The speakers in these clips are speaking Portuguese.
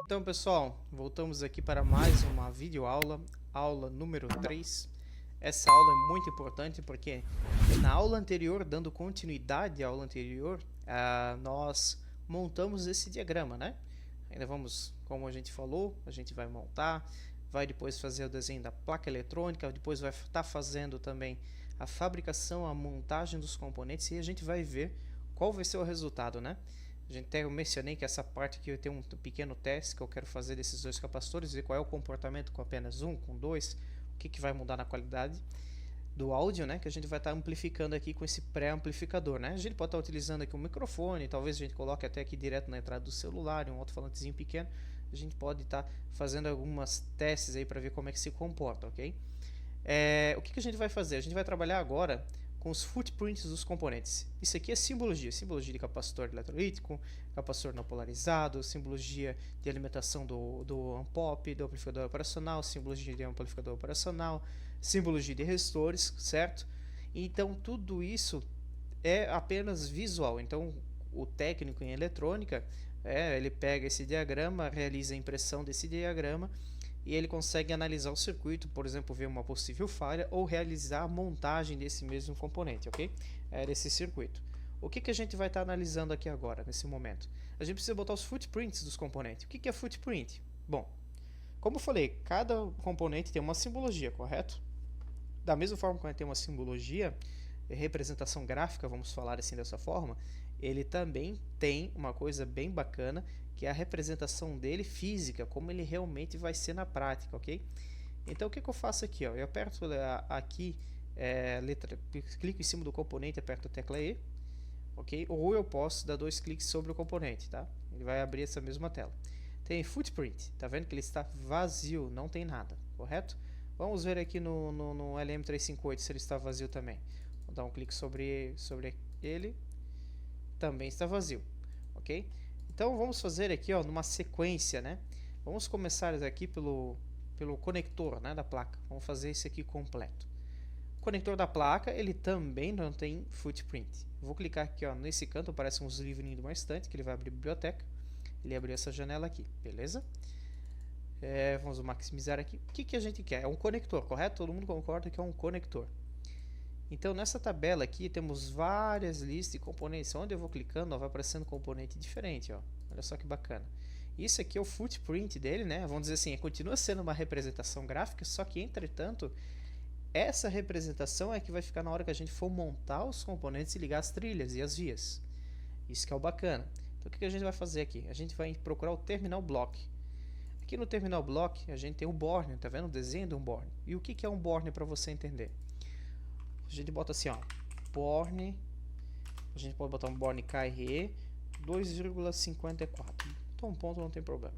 Então, pessoal, voltamos aqui para mais uma videoaula, aula número 3. Essa aula é muito importante porque na aula anterior, dando continuidade à aula anterior, nós montamos esse diagrama, né? Ainda vamos, como a gente falou, a gente vai montar, vai depois fazer o desenho da placa eletrônica, depois vai estar fazendo também a fabricação, a montagem dos componentes e a gente vai ver qual vai ser o resultado, né? Eu mencionei que essa parte aqui eu tenho um pequeno teste que eu quero fazer desses dois capacitores, ver qual é o comportamento com apenas um, com dois, o que vai mudar na qualidade do áudio, né? Que a gente vai estar amplificando aqui com esse pré-amplificador, né? A gente pode estar utilizando aqui um microfone, talvez a gente coloque até aqui direto na entrada do celular, um alto-falantezinho pequeno. A gente pode estar fazendo algumas testes aí para ver como é que se comporta, ok? O que a gente vai fazer? A gente vai trabalhar agora com os footprints dos componentes. Isso aqui é simbologia de capacitor eletrolítico, capacitor não polarizado, simbologia de alimentação do ANPOP, do amplificador operacional, simbologia de amplificador operacional, simbologia de resistores, certo? Então tudo isso é apenas visual. Então o técnico em eletrônica, ele pega esse diagrama, realiza a impressão desse diagrama e ele consegue analisar o circuito, por exemplo, ver uma possível falha ou realizar a montagem desse mesmo componente, ok? Desse circuito. O que a gente vai estar analisando aqui agora, nesse momento? A gente precisa botar os footprints dos componentes. O que é footprint? Bom, como eu falei, cada componente tem uma simbologia, correto? Da mesma forma que tem uma simbologia, representação gráfica, vamos falar assim dessa forma, ele também tem uma coisa bem bacana, que é a representação dele física, como ele realmente vai ser na prática, ok? Então o que eu faço aqui? Ó? Eu aperto aqui, clico em cima do componente, aperto a tecla E, ok? Ou eu posso dar dois cliques sobre o componente, tá? Ele vai abrir essa mesma tela. Tem footprint, tá vendo que ele está vazio, não tem nada, correto? Vamos ver aqui no LM358 se ele está vazio também. Vou dar um clique sobre ele, também está vazio, ok? Então vamos fazer aqui, ó, numa sequência, né? Vamos começar aqui pelo conector, né, da placa. Vamos fazer esse aqui completo. O conector da placa, ele também não tem footprint. Vou clicar aqui, ó, nesse canto, aparece uns livrinhos de uma estante, que ele vai abrir biblioteca. Ele abriu essa janela aqui, beleza? Vamos maximizar aqui. O que a gente quer? É um conector, correto? Todo mundo concorda que é um conector. Então nessa tabela aqui temos várias listas de componentes. Onde eu vou clicando, ó, vai aparecendo componente diferente, ó. Olha só que bacana. Isso aqui é o footprint dele, né? Vamos dizer assim, continua sendo uma representação gráfica, só que entretanto, essa representação é que vai ficar na hora que a gente for montar os componentes e ligar as trilhas e as vias. Isso que é o bacana. Então o que a gente vai fazer aqui? A gente vai procurar o terminal block. Aqui no terminal block a gente tem o borne, tá vendo? O desenho de um borne. E o que é um borne para você entender? A gente bota assim, ó, borne, a gente pode botar um borne KRE 2,54. Então um ponto não tem problema.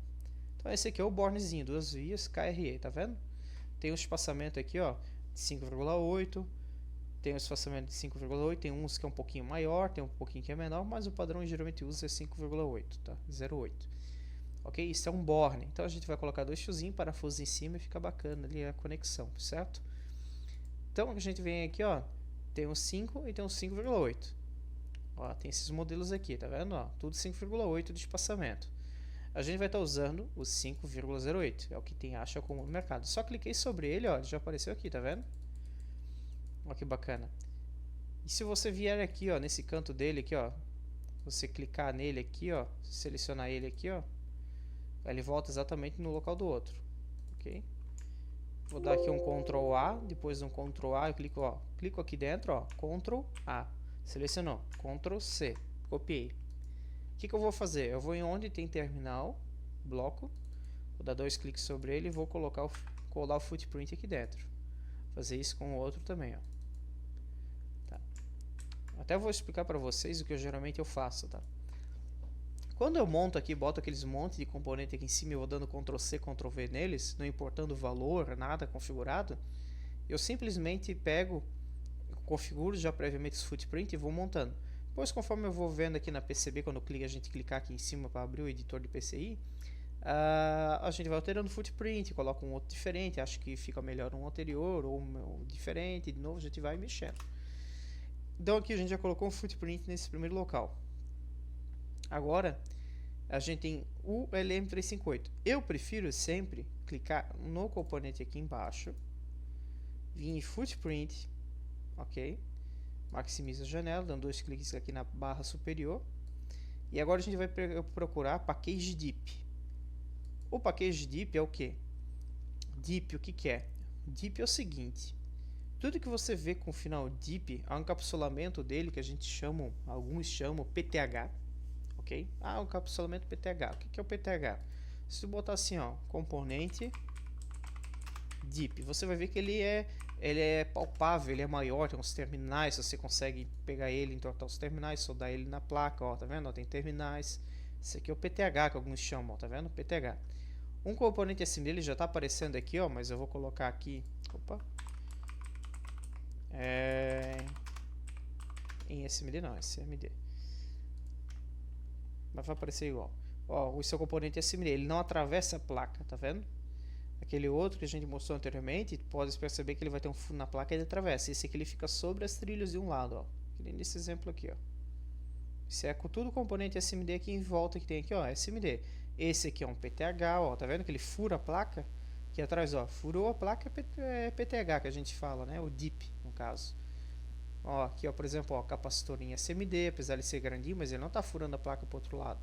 Então esse aqui é o bornezinho, duas vias KRE, tá vendo? Tem um espaçamento aqui, ó, de 5,8, tem um espaçamento de 5,8, tem uns que é um pouquinho maior, tem um pouquinho que é menor, mas o padrão geralmente usa é 5,8, tá? 0,8. Ok? Isso é um borne. Então a gente vai colocar dois fiozinhos, parafuso em cima e fica bacana ali a conexão, certo? Então a gente vem aqui, ó, tem um 5 e tem um 5,8. Ó, tem esses modelos aqui, tá vendo? Ó, tudo 5,8 de espaçamento. A gente vai estar usando o 5,08, é o que tem acha comum no mercado. Só cliquei sobre ele, ó, ele já apareceu aqui, tá vendo? Ó que bacana. E se você vier aqui, ó, nesse canto dele aqui, ó, você clicar nele aqui, ó, selecionar ele aqui, ó, ele volta exatamente no local do outro, ok? Vou dar aqui um Ctrl A, depois um Ctrl A, eu clico, ó, clico aqui dentro, ó, Ctrl A, selecionou, Ctrl C, copiei. O que eu vou fazer? Eu vou em onde tem terminal, bloco, vou dar dois cliques sobre ele e vou colar o footprint aqui dentro. Fazer isso com o outro também, ó. Tá. Até vou explicar para vocês o que geralmente eu faço, tá? Quando eu monto aqui, boto aqueles montes de componente aqui em cima e vou dando Ctrl C, Ctrl V neles, não importando o valor, nada configurado, eu simplesmente pego, configuro já previamente os footprint e vou montando. Depois, conforme eu vou vendo aqui na PCB, quando a gente clicar aqui em cima para abrir o editor de PCI, A gente vai alterando o footprint, coloca um outro diferente, acho que fica melhor um anterior ou um diferente, de novo a gente vai mexendo. Então aqui a gente já colocou um footprint nesse primeiro local. Agora a gente tem o LM358. Eu prefiro sempre clicar no componente aqui embaixo, vir em footprint, ok? Maximiza a janela, dando 2 cliques aqui na barra superior. E agora a gente vai procurar package deep. O package deep é o que? Deep, o que que é? Deep é o seguinte: tudo que você vê com o final deep é um encapsulamento dele que a gente chama, alguns chamam PTH, ok? O encapsulamento PTH. O que que é o PTH? Se tu botar assim, ó, componente deep, você vai ver que ele é palpável, ele é maior, tem uns terminais, você consegue pegar ele, entortar os terminais, soldar ele na placa, ó, tá vendo? Ó, tem terminais. Esse aqui é o PTH que alguns chamam, ó, tá vendo? PTH. Um componente assim dele já está aparecendo aqui, ó, mas eu vou colocar aqui, opa, em SMD não, SMD, mas vai aparecer igual. Ó, o seu componente SMD, ele não atravessa a placa, tá vendo? Aquele outro que a gente mostrou anteriormente, pode perceber que ele vai ter um furo na placa e ele atravessa. Esse aqui ele fica sobre as trilhas de um lado, ó, que nem nesse exemplo aqui, ó. Isso é com tudo componente SMD aqui em volta que tem aqui, ó, SMD. Esse aqui é um PTH, ó, tá vendo que ele fura a placa? Aqui atrás, ó, furou a placa, é PTH que a gente fala, né? O DIP, no caso. Ó, aqui, ó, por exemplo, ó, capacitor em SMD, apesar de ser grandinho, mas ele não está furando a placa para o outro lado.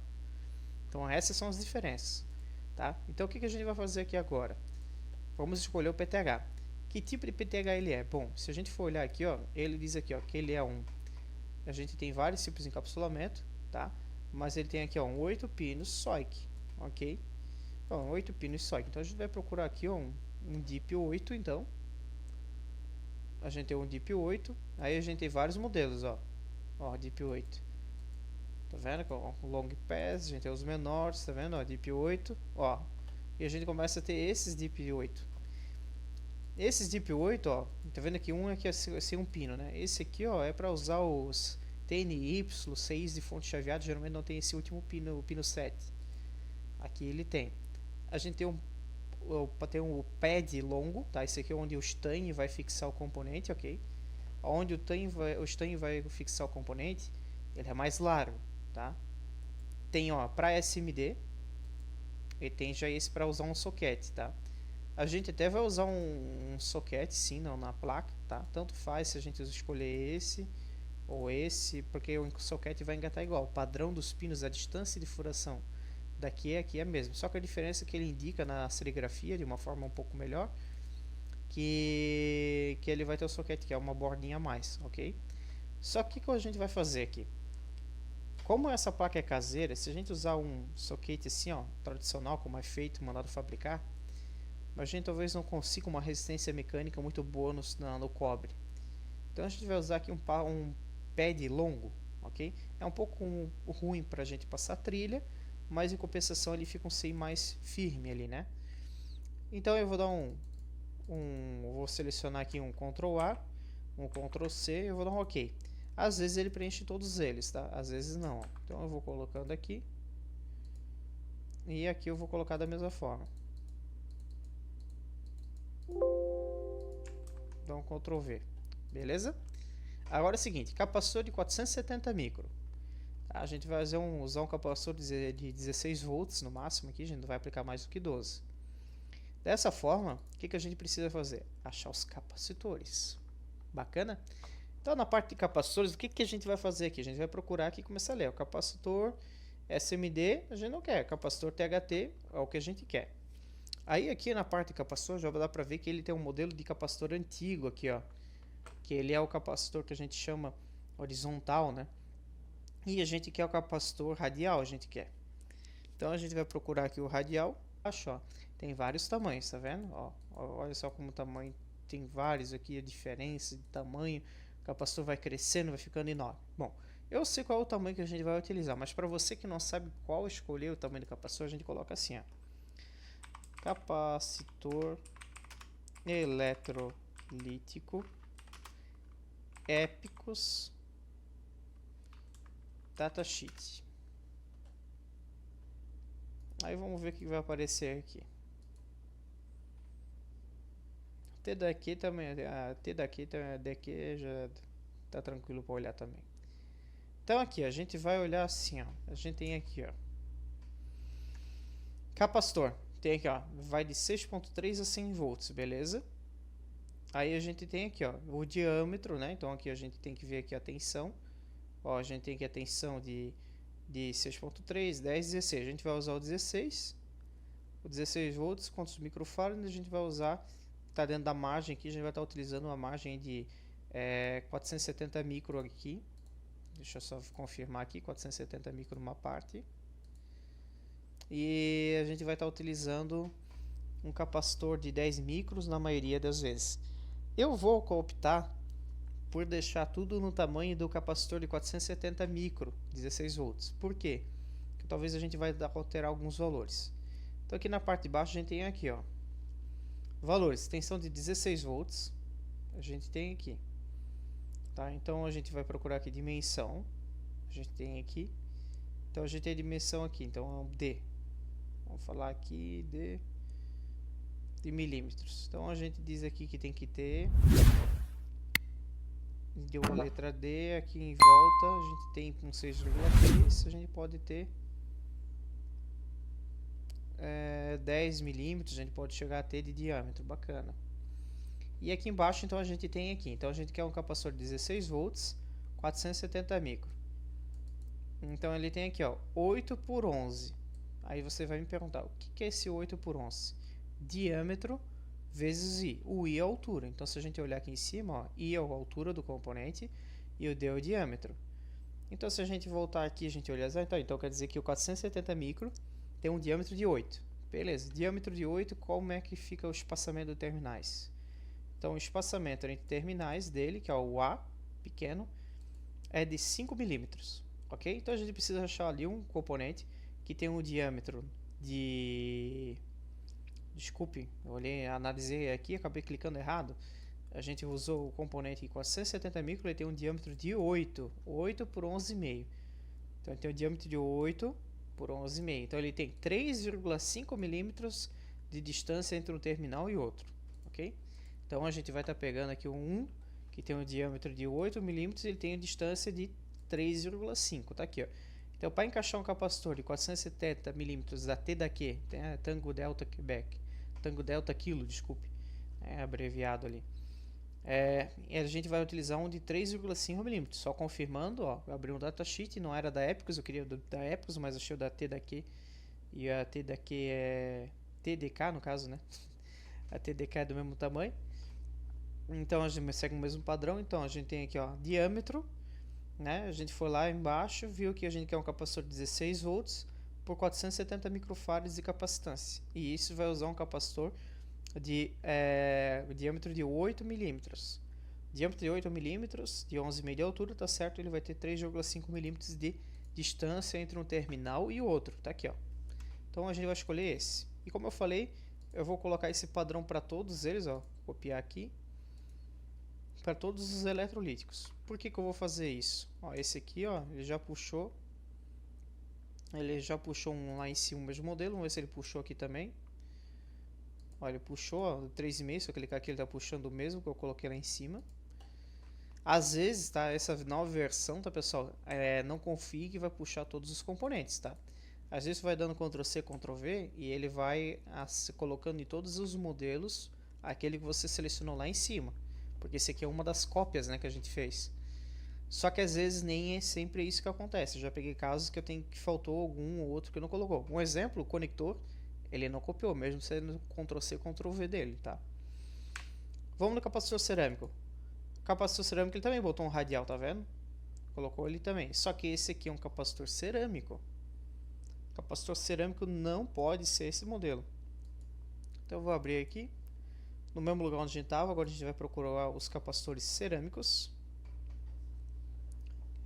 Então, essas são as diferenças, tá? Então, o que a gente vai fazer aqui agora? Vamos escolher o PTH. Que tipo de PTH ele é? Bom, se a gente for olhar aqui, ó, ele diz aqui, ó, que ele é um... A gente tem vários tipos de encapsulamento, tá? Mas ele tem aqui, ó, um 8 pinos SOIC, ok? Bom, 8 pinos SOIC. Então, a gente vai procurar aqui, ó, um DIP 8, então. A gente tem um DIP 8, aí a gente tem vários modelos, ó. Ó, DIP 8. Tá vendo? Com long pass, a gente tem os menores, tá vendo? Ó, DIP 8, ó. E a gente começa a ter esses DIP 8. Esses DIP 8, ó, tá vendo aqui um aqui é sem um pino, né? Esse aqui, ó, é para usar os TNY, 6 de fonte chaveada, geralmente não tem esse último pino, o pino 7. Aqui ele tem. A gente tem um pad longo, tá? Esse aqui é onde o Stein vai fixar o componente, ok? Onde o Stein vai fixar o componente, ele é mais largo, tá? Tem, ó, para SMD, e tem já esse para usar um soquete, tá? A gente até vai usar um soquete, sim, não na placa, tá? Tanto faz se a gente escolher esse ou esse, porque o soquete vai engatar igual. O padrão dos pinos, a distância de furação daqui aqui é mesmo. Só que a diferença é que ele indica na serigrafia de uma forma um pouco melhor que ele vai ter o soquete, que é uma bordinha a mais, ok? Só que o que a gente vai fazer aqui? Como essa placa é caseira, se a gente usar um soquete assim, ó, tradicional, como é feito, mandado fabricar, a gente talvez não consiga uma resistência mecânica muito boa no cobre. Então a gente vai usar aqui um pad longo, ok? É um pouco ruim para a gente passar trilha, mas em compensação ele fica um seio mais firme ali, né? Então eu vou dar vou selecionar aqui um Ctrl A, um Ctrl C e eu vou dar um OK. Às vezes ele preenche todos eles, tá? Às vezes não. Então eu vou colocando aqui. E aqui eu vou colocar da mesma forma. Dá um Ctrl V. Beleza? Agora é o seguinte, capacitor de 470 micro. A gente vai usar um capacitor de 16 volts no máximo aqui, a gente não vai aplicar mais do que 12. Dessa forma, o que a gente precisa fazer? Achar os capacitores. Bacana? Então, na parte de capacitores, o que a gente vai fazer aqui? A gente vai procurar aqui e começar a ler. O capacitor SMD, a gente não quer. Capacitor THT é o que a gente quer. Aí, aqui na parte de capacitor, já dá para ver que ele tem um modelo de capacitor antigo aqui, ó. Que ele é o capacitor que a gente chama horizontal, né? E a gente quer o capacitor radial, a gente quer. Então, a gente vai procurar aqui o radial. Acho, ó. Tem vários tamanhos, tá vendo? Ó, olha só como o tamanho tem vários aqui, a diferença de tamanho. O capacitor vai crescendo, vai ficando enorme. Bom, eu sei qual é o tamanho que a gente vai utilizar, mas para você que não sabe qual escolher o tamanho do capacitor, a gente coloca assim, ó. Capacitor eletrolítico Épicos datasheet. Aí vamos ver o que vai aparecer aqui. T daqui também, T daqui já tá tranquilo para olhar também. Então aqui, a gente vai olhar assim, ó. A gente tem aqui, ó. Capacitor. Tem aqui, ó. Vai de 6.3 a 100 volts, beleza? Aí a gente tem aqui, ó, o diâmetro, né? Então aqui a gente tem que ver aqui a tensão. Ó, a gente tem aqui a tensão de 6.3, 10, 16. A gente vai usar o 16. O 16 volts, quantos microfarads a gente vai usar? Tá dentro da margem aqui, a gente vai estar utilizando uma margem de 470 micro aqui. Deixa eu só confirmar aqui, 470 micro numa parte. E a gente vai estar utilizando um capacitor de 10 micros na maioria das vezes. Eu vou optar por deixar tudo no tamanho do capacitor de 470 micro, 16 volts. Por quê? Porque talvez a gente vai alterar alguns valores. Então aqui na parte de baixo a gente tem aqui, ó, valores, tensão de 16 volts, a gente tem aqui, tá? Então a gente vai procurar aqui dimensão, a gente tem aqui, então a gente tem a dimensão aqui, então é um D, vamos falar aqui de milímetros. Então a gente diz aqui que tem que ter, deu a letra D, aqui em volta a gente tem com 6,3, a gente pode ter 10 milímetros, a gente pode chegar a ter de diâmetro, bacana. E aqui embaixo então a gente tem aqui, então a gente quer um capacitor de 16 volts, 470 micro. Então ele tem aqui, ó, 8 por 11. Aí você vai me perguntar, o que é esse 8 por 11? Diâmetro vezes I. O I é a altura. Então se a gente olhar aqui em cima, ó, I é a altura do componente e o D é o diâmetro. Então se a gente voltar aqui, a gente olhar, então quer dizer que o 470 micro tem um diâmetro de 8. Beleza, diâmetro de 8, como é que fica o espaçamento dos terminais? Então o espaçamento entre terminais dele, que é o A pequeno, é de 5 milímetros. Ok? Então a gente precisa achar ali um componente que tem um diâmetro de... Desculpe, eu olhei, analisei aqui, acabei clicando errado. A gente usou o componente com 470 micro, ele tem um diâmetro de 8 por 11,5. Então ele tem um diâmetro de 8 por 11,5. Então ele tem 3,5 milímetros de distância entre um terminal e outro. Ok? Então a gente vai estar pegando aqui um que tem um diâmetro de 8 milímetros e ele tem a distância de 3,5. Tá aqui, ó. Então para encaixar um capacitor de 470 milímetros da T daqui, Tango Delta Quebec, Tango Delta Kilo, desculpe, é abreviado ali. A gente vai utilizar um de 3,5 milímetros. Só confirmando, ó, eu abri um datasheet, não era da Epicus, eu queria da Epicus, mas achei o da T daqui. E a T daqui é TDK, no caso, né? A TDK é do mesmo tamanho. Então a gente segue o mesmo padrão. Então a gente tem aqui, ó, diâmetro, né? A gente foi lá embaixo, viu que a gente quer um capacitor de 16 volts por 470 microfarads de capacitância. E isso vai usar um capacitor de diâmetro de 8 milímetros. Diâmetro de 8 milímetros, de 11,5 de altura, tá certo? Ele vai ter 3,5 milímetros de distância entre um terminal e o outro. Tá aqui, ó. Então a gente vai escolher esse. E como eu falei, eu vou colocar esse padrão para todos eles, ó. Copiar aqui. Para todos os eletrolíticos. Por que eu vou fazer isso? Ó, esse aqui, ó, ele já puxou. Ele já puxou um lá em cima, o mesmo modelo. Vamos ver se ele puxou aqui também. Olha, ele puxou, ó, o 3,5. Se eu clicar aqui, ele está puxando o mesmo que eu coloquei lá em cima. Às vezes, tá? Essa nova versão, tá, pessoal? Não confie que vai puxar todos os componentes, tá? Às vezes vai dando Ctrl C, Ctrl V e ele vai colocando em todos os modelos aquele que você selecionou lá em cima. Porque esse aqui é uma das cópias, né, que a gente fez. Só que às vezes nem é sempre isso que acontece. Eu já peguei casos que faltou algum ou outro que não colocou. Um exemplo, o conector, ele não copiou, mesmo sendo Ctrl C, Ctrl V dele, tá? Vamos no capacitor cerâmico. O capacitor cerâmico ele também botou um radial, tá vendo? Colocou ele também. Só que esse aqui é um capacitor cerâmico. Capacitor cerâmico não pode ser esse modelo. Então eu vou abrir aqui. No mesmo lugar onde a gente estava, agora a gente vai procurar os capacitores cerâmicos.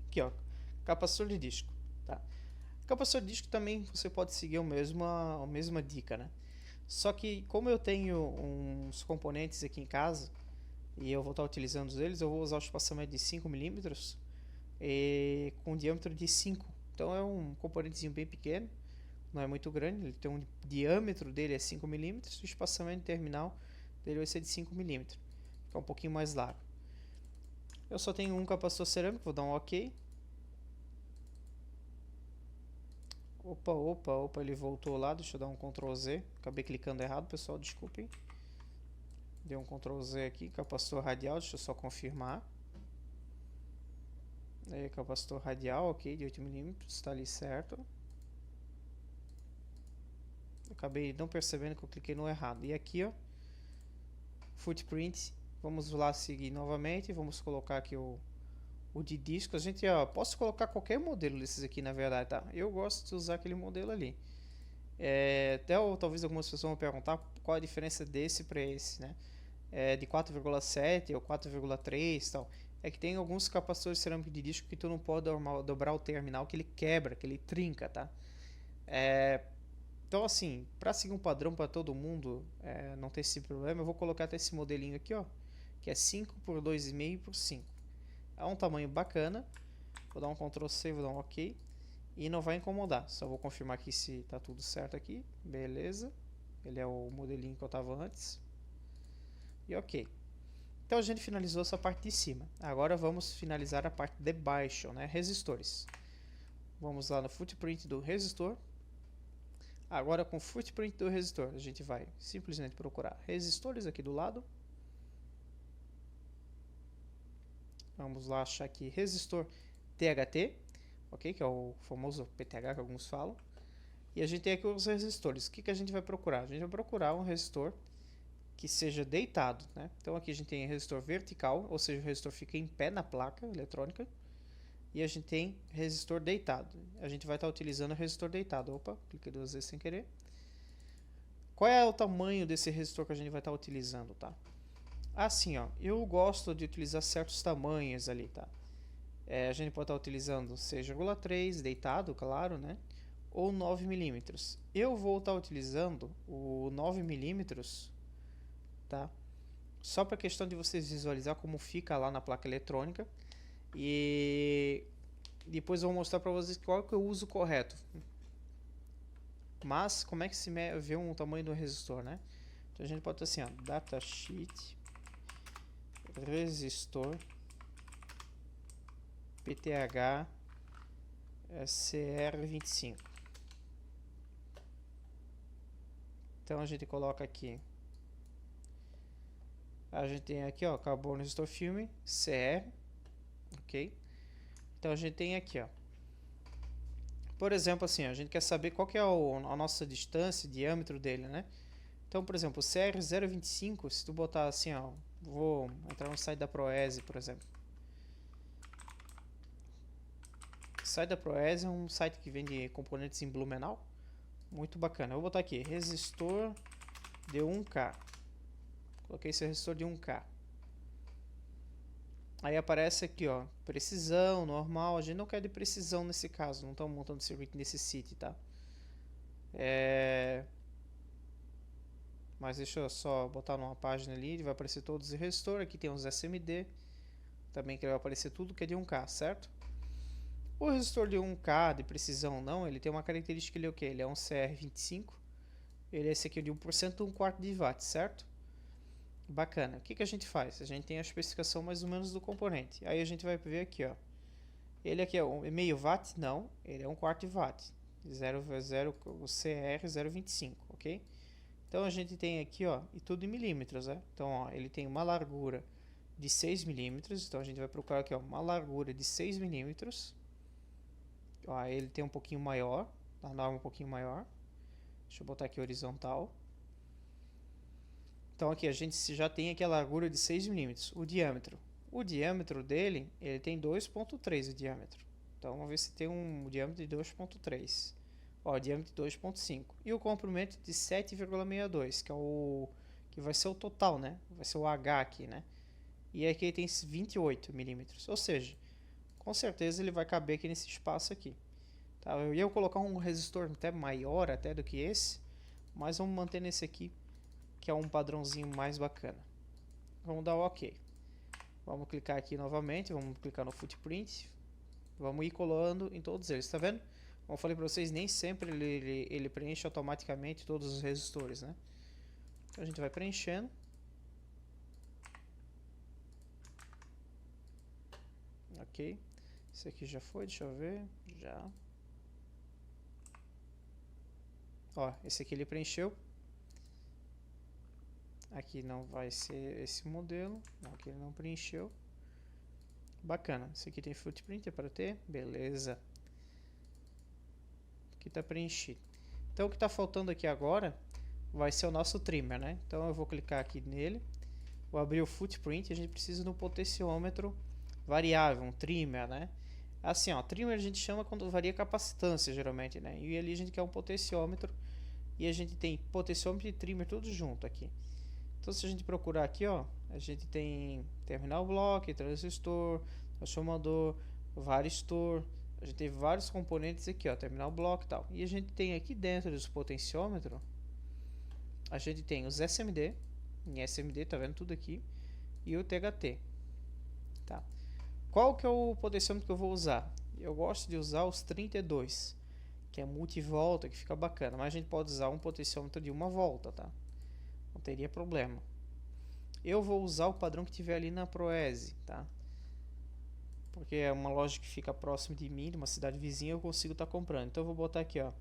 Aqui, ó, capacitor de disco, tá? Capacitor de disco também você pode seguir a mesma dica, né? Só que como eu tenho uns componentes aqui em casa e eu vou estar utilizando eles, eu vou usar o espaçamento de 5 milímetros com diâmetro de 5. Então é um componentezinho bem pequeno. não é muito grande, ele tem um diâmetro dele é 5 milímetros, o espaçamento terminal dele vai ser de 5 milímetros, fica um pouquinho mais largo. Eu só tenho um capacitor cerâmico, vou dar um OK. Opa, ele voltou lá, deixa eu dar um Ctrl Z, acabei clicando errado, pessoal, desculpem. Dei um Ctrl Z aqui, capacitor radial, deixa eu só confirmar. Aí, capacitor radial, ok, de 8 milímetros, está ali certo. Acabei não percebendo que eu cliquei no errado. E aqui, ó, footprint, vamos lá seguir novamente, vamos colocar aqui o de disco. A gente, ó, posso colocar qualquer modelo desses aqui, na verdade, tá? Eu gosto de usar aquele modelo ali. Talvez algumas pessoas vão perguntar qual a diferença desse para esse, né? De 4,7 ou 4,3 tal. É que tem alguns capacitores cerâmicos de disco que tu não pode dobrar o terminal, que ele quebra, que ele trinca, tá? Então, assim, para seguir um padrão para todo mundo, não ter esse problema, eu vou colocar até esse modelinho aqui, ó, que é 5 por 2,5 por 5. É um tamanho bacana. Vou dar um Ctrl C, vou dar um OK. E não vai incomodar. Só vou confirmar aqui se tá tudo certo aqui. Beleza. Ele é o modelinho que eu tava antes. E OK. Então a gente finalizou essa parte de cima. Agora vamos finalizar a parte de baixo, né? Resistores. Vamos lá no footprint do resistor. Agora com o footprint do resistor, a gente vai simplesmente procurar resistores aqui do lado. Vamos lá achar aqui resistor THT, ok? Que é o famoso PTH que alguns falam. E a gente tem aqui os resistores. O que a gente vai procurar? A gente vai procurar um resistor que seja deitado, né? Então aqui a gente tem resistor vertical, ou seja, o resistor fica em pé na placa eletrônica. E a gente tem resistor deitado. A gente vai estar utilizando o resistor deitado. Opa, cliquei 2 vezes sem querer. Qual é o tamanho desse resistor que a gente vai estar utilizando, tá? Assim, ó, eu gosto de utilizar certos tamanhos ali, tá? A gente pode estar utilizando 6,3 deitado, claro, né? Ou 9 milímetros. Eu vou estar utilizando o 9 milímetros, tá? Só para questão de vocês visualizar como fica lá na placa eletrônica. E depois eu vou mostrar para vocês qual que é o uso correto. Mas como é que se vê um tamanho do resistor, né? Então a gente pode ter assim, ó, datasheet resistor PTH CR25. Então a gente coloca aqui. A gente tem aqui, ó, carbono resistor filme CR, ok? Então a gente tem aqui, ó. Por exemplo, assim, a gente quer saber qual que é a nossa distância, diâmetro dele, né? Então, por exemplo, o CR025, se tu botar assim, ó, vou entrar no site da Proese, por exemplo. O site da Proese é um site que vende componentes em Blumenau. Muito bacana. Eu vou botar aqui, resistor de 1K. Coloquei esse resistor de 1K. Aí aparece aqui, ó, precisão, normal. A gente não quer de precisão nesse caso, não estamos montando circuito necessite, tá? Mas deixa eu só botar numa página ali, ele vai aparecer todos os resistores. Aqui tem uns SMD, também que vai aparecer tudo que é de 1K, certo? O resistor de 1K de precisão não, ele tem uma característica, ele é o que? Ele é um CR25, ele é esse aqui de 1%, 1/4 de watt, certo? Bacana. O que a gente faz? A gente tem a especificação mais ou menos do componente. Aí a gente vai ver aqui, ó. Ele aqui é meio watt? Não, ele é 1/4 de watt. 0,0 o CR 0,25, ok? Então a gente tem aqui, ó, e tudo em milímetros, né? Então, ó, ele tem uma largura de 6 milímetros. Então a gente vai procurar aqui, ó, uma largura de 6 milímetros. Ó, ele tem um pouquinho maior, a norma um pouquinho maior. Deixa eu botar aqui horizontal. Então aqui a gente já tem aqui a largura de 6 milímetros. O diâmetro dele, ele tem 2,3 o diâmetro. Então vamos ver se tem um diâmetro de 2,3. Ó, diâmetro de 2,5. E o comprimento de 7,62, que é o que vai ser o total, né? Vai ser o H aqui, né? E aqui ele tem 28 milímetros. Ou seja, com certeza ele vai caber aqui nesse espaço aqui. Tá? Eu ia colocar um resistor até maior até do que esse, mas vamos manter nesse aqui, que é um padrãozinho mais bacana. Vamos dar o OK. Vamos clicar aqui novamente, vamos clicar no footprint. Vamos ir colando em todos eles, tá vendo? Como eu falei para vocês, nem sempre ele preenche automaticamente todos os resistores, né? Então a gente vai preenchendo. Ok. Esse aqui já foi, deixa eu ver. Já. Ó, esse aqui ele preencheu. Aqui não vai ser esse modelo. Não, aqui ele não preencheu. Bacana. Esse aqui tem footprint, é para ter. Beleza. Aqui está preenchido. Então o que está faltando aqui agora vai ser o nosso trimmer, né? Então eu vou clicar aqui nele. Vou abrir o footprint. A gente precisa de um potenciômetro variável, um trimmer, né? Assim, ó, trimmer a gente chama quando varia a capacitância, geralmente, né? E ali a gente quer um potenciômetro. E a gente tem potenciômetro e trimmer tudo junto aqui. Então se a gente procurar aqui, ó, a gente tem terminal block, transistor, transformador, varistor. A gente tem vários componentes aqui, ó, terminal block e tal. E a gente tem aqui dentro dos potenciômetros, a gente tem os SMD, em SMD, tá vendo tudo aqui, e o THT. Tá? Qual que é o potenciômetro que eu vou usar? Eu gosto de usar os 32, que é multivolta, que fica bacana, mas a gente pode usar um potenciômetro de 1 volta, tá? Não teria problema. Eu vou usar o padrão que tiver ali na Proese, tá? Porque é uma loja que fica próximo de mim, de uma cidade vizinha, eu consigo estar comprando. Então eu vou botar aqui, ó,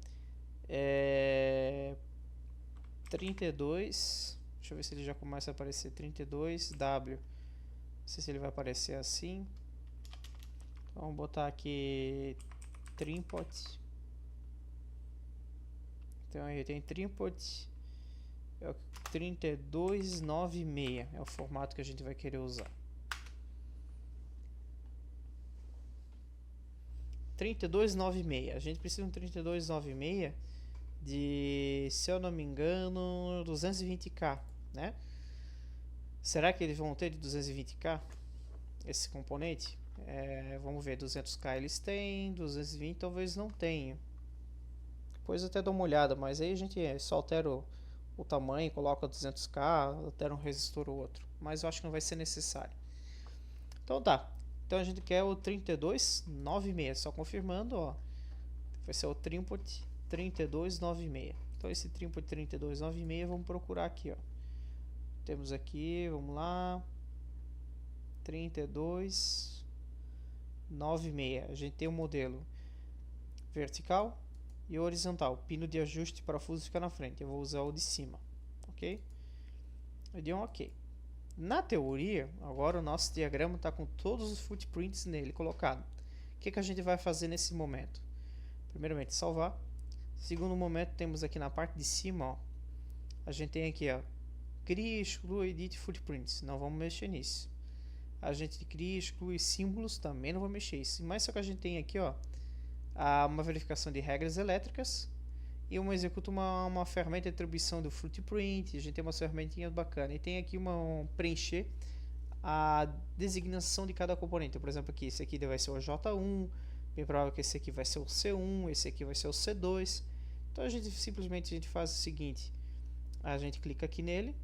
32, deixa eu ver se ele já começa a aparecer, 32W. Não sei se ele vai aparecer assim. Então vamos botar aqui Trimpot. Então aí tem Trimpot, é o 3296, é o formato que a gente vai querer usar. 3296, a gente precisa de um 3296 de, se eu não me engano, 220K, né? Será que eles vão ter de 220K esse componente? Vamos ver, 200K eles têm, 220 talvez não tenham. Depois eu até dou uma olhada, mas aí a gente só altera o tamanho, coloca 200K, altera um resistor ou outro. Mas eu acho que não vai ser necessário. Então tá. Então a gente quer o 3296, só confirmando, ó. Vai ser o Trimpot 3296. Então esse Trimpot 3296 vamos procurar aqui, ó. Temos aqui, vamos lá. 3296. A gente tem um modelo vertical e horizontal. Pino de ajuste de parafuso fica na frente. Eu vou usar o de cima, ok? Eu dei um ok. Na teoria, agora o nosso diagrama está com todos os footprints nele colocado. O que a gente vai fazer nesse momento? Primeiramente, salvar. Segundo momento, temos aqui na parte de cima, ó, a gente tem aqui, ó, cria, exclui, edit footprints. Não vamos mexer nisso. A gente cria, exclui símbolos, também não vou mexer nisso. Mas só que a gente tem aqui, ó, uma verificação de regras elétricas e executa uma ferramenta de atribuição do footprint. A gente tem uma ferramentinha bacana e tem aqui preencher a designação de cada componente. Por exemplo, aqui esse aqui vai ser o J1, bem provável que esse aqui vai ser o C1, esse aqui vai ser o C2. Então a gente simplesmente faz o seguinte: a gente clica aqui nele,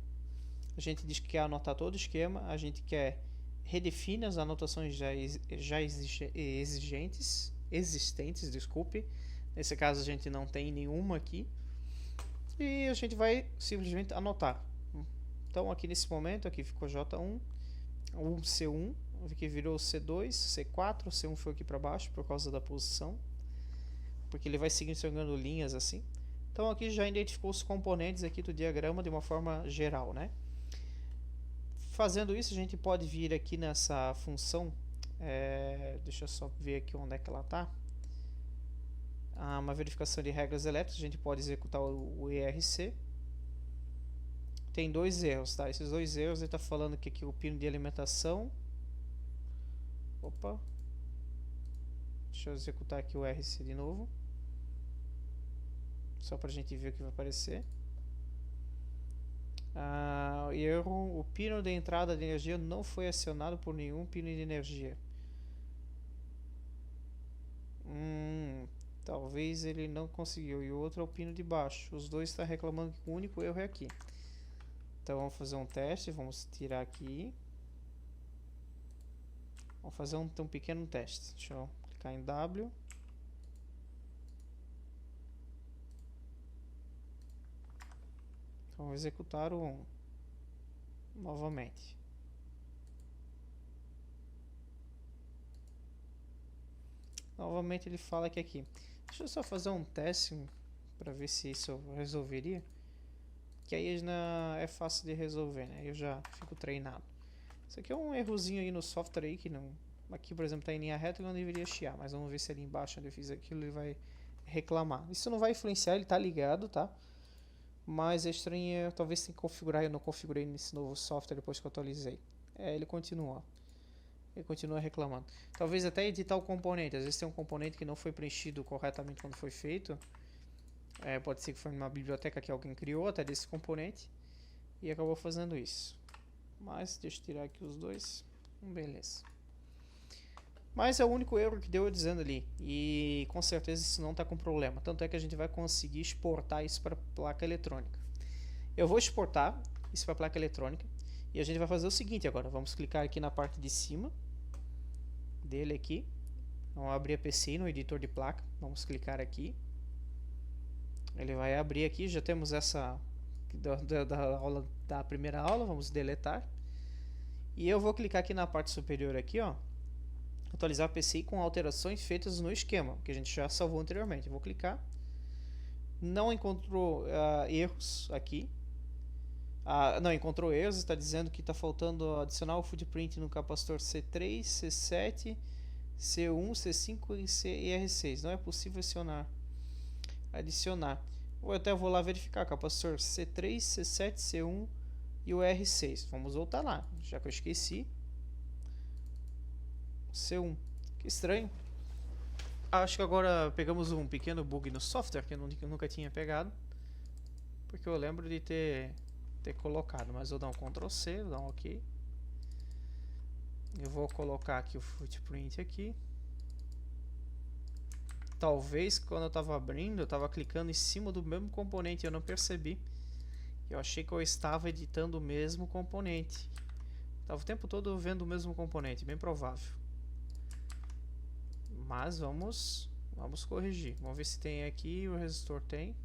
a gente diz que quer anotar todo o esquema, a gente quer redefine as anotações já existentes, desculpe. Nesse caso a gente não tem nenhuma aqui. E a gente vai simplesmente anotar. Então aqui nesse momento aqui ficou J1, o C1, aqui virou C2, C4, o C1 foi aqui para baixo por causa da posição. Porque ele vai seguindo jogando linhas assim. Então aqui já identificou os componentes aqui do diagrama de uma forma geral, né? Fazendo isso, a gente pode vir aqui nessa função, deixa eu só ver aqui onde é que ela está. Uma verificação de regras elétricas, a gente pode executar o ERC. Tem dois erros, tá? Esses dois erros, ele está falando que aqui o pino de alimentação. Opa! Deixa eu executar aqui o ERC de novo. Só para a gente ver o que vai aparecer. Erro, o pino de entrada de energia não foi acionado por nenhum pino de energia. Talvez ele não conseguiu. E o outro é o pino de baixo. Os dois estão reclamando que o único erro é aqui. Então vamos fazer um teste. Vamos tirar aqui. Vamos fazer um pequeno teste. Deixa eu clicar em W. Vamos executar o 1 novamente. Novamente ele fala que aqui. Deixa eu só fazer um teste para ver se isso resolveria. Que aí é fácil de resolver, né? Eu já fico treinado. Isso aqui é um errozinho aí no software aí que não... Aqui, por exemplo, está em linha reta e não deveria chiar. Mas vamos ver se ali embaixo onde eu fiz aquilo ele vai reclamar. Isso não vai influenciar, ele está ligado, tá? Mas é estranho, talvez tenha que configurar. Eu não configurei nesse novo software depois que eu atualizei. Ele continua. Ele continua reclamando. Talvez até editar o componente. Às vezes tem um componente que não foi preenchido corretamente quando foi feito. Pode ser que foi numa biblioteca que alguém criou até desse componente e acabou fazendo isso. Mas deixa eu tirar aqui os dois. Beleza. Mas é o único erro que deu dizendo ali. E com certeza isso não está com problema. Tanto é que a gente vai conseguir exportar isso para a placa eletrônica. Eu vou exportar isso para a placa eletrônica. E a gente vai fazer o seguinte agora. Vamos clicar aqui na parte de cima dele aqui. Vamos abrir a PCI no editor de placa. Vamos clicar aqui. Ele vai abrir aqui. Já temos essa da primeira aula. Vamos deletar. E eu vou clicar aqui na parte superior aqui, ó. Atualizar a PCI com alterações feitas no esquema, que a gente já salvou anteriormente. Eu vou clicar. Não encontrou erros aqui. Não, encontrou erros. Está dizendo que está faltando adicionar o footprint no capacitor C3, C7, C1, C5 e R6. Não é possível adicionar. Ou eu até vou lá verificar. Capacitor C3, C7, C1 e o R6. Vamos voltar lá, já que eu esqueci. C1. Que estranho. Acho que agora pegamos um pequeno bug no software que eu nunca tinha pegado. Porque eu lembro de ter colocado. Mas eu vou dar um Ctrl C, vou dar um OK. Eu vou colocar aqui o footprint aqui. Talvez quando eu estava abrindo, eu estava clicando em cima do mesmo componente e eu não percebi. Eu achei que eu estava editando o mesmo componente. Estava o tempo todo vendo o mesmo componente, bem provável. Mas vamos corrigir. Vamos ver se tem aqui, o resistor tem.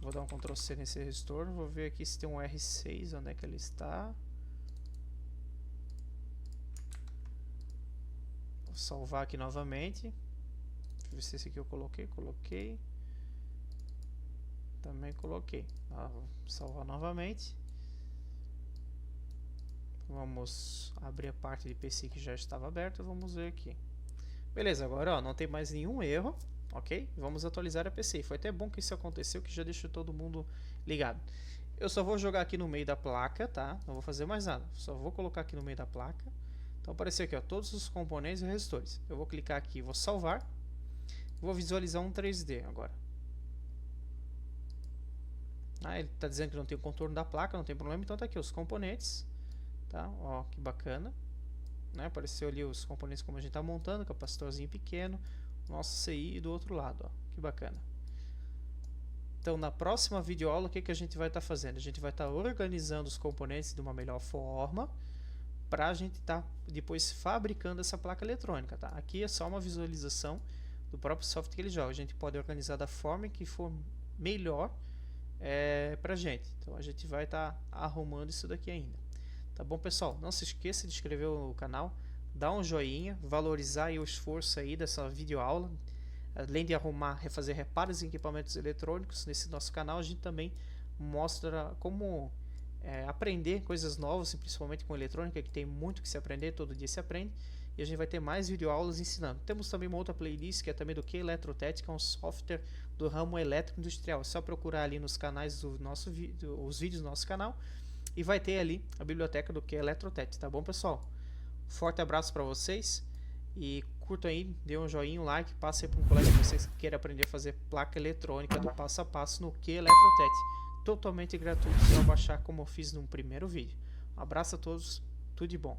Vou dar um Ctrl C nesse resistor. Vou ver aqui se tem um R6, onde é que ele está. Vou salvar aqui novamente. Deixa eu ver se esse aqui eu coloquei. Também coloquei. Vou salvar novamente. Vamos abrir a parte de PC que já estava aberta. Vamos ver aqui. Beleza, agora ó, não tem mais nenhum erro, ok? Vamos atualizar a PC. Foi até bom que isso aconteceu, que já deixou todo mundo ligado. Eu só vou jogar aqui no meio da placa, tá? Não vou fazer mais nada. Só vou colocar aqui no meio da placa. Então apareceu aqui, ó, todos os componentes e resistores. Eu vou clicar aqui, vou salvar. Vou visualizar um 3D agora. Ele está dizendo que não tem o contorno da placa, não tem problema. Então tá aqui os componentes, tá? Ó, que bacana. Apareceu ali os componentes como a gente está montando, capacitorzinho pequeno, nosso CI do outro lado, ó, que bacana. Então na próxima videoaula o que a gente vai estar fazendo? A gente vai estar organizando os componentes de uma melhor forma para a gente estar depois fabricando essa placa eletrônica, tá? Aqui é só uma visualização do próprio software que ele joga. A gente pode organizar da forma que for melhor para a gente. Então a gente vai estar arrumando isso daqui ainda. Tá bom, pessoal? Não se esqueça de se inscrever no canal, dar um joinha, valorizar aí o esforço aí dessa videoaula. Além de fazer reparos em equipamentos eletrônicos, nesse nosso canal a gente também mostra como aprender coisas novas, principalmente com eletrônica, que tem muito que se aprender, todo dia se aprende. E a gente vai ter mais videoaulas ensinando. Temos também uma outra playlist que é também do QE Eletrotech, que é um software do ramo elétrico industrial. É só procurar ali nos canais do nosso os vídeos do nosso canal. E vai ter ali a biblioteca do QE Eletrotech, tá bom, pessoal? Forte abraço para vocês e curtam aí, dê um joinha, um like, passe aí para um colega que vocês queiram aprender a fazer placa eletrônica do passo a passo no QE Eletrotech. Totalmente gratuito, só baixar como eu fiz no primeiro vídeo. Um abraço a todos, tudo de bom.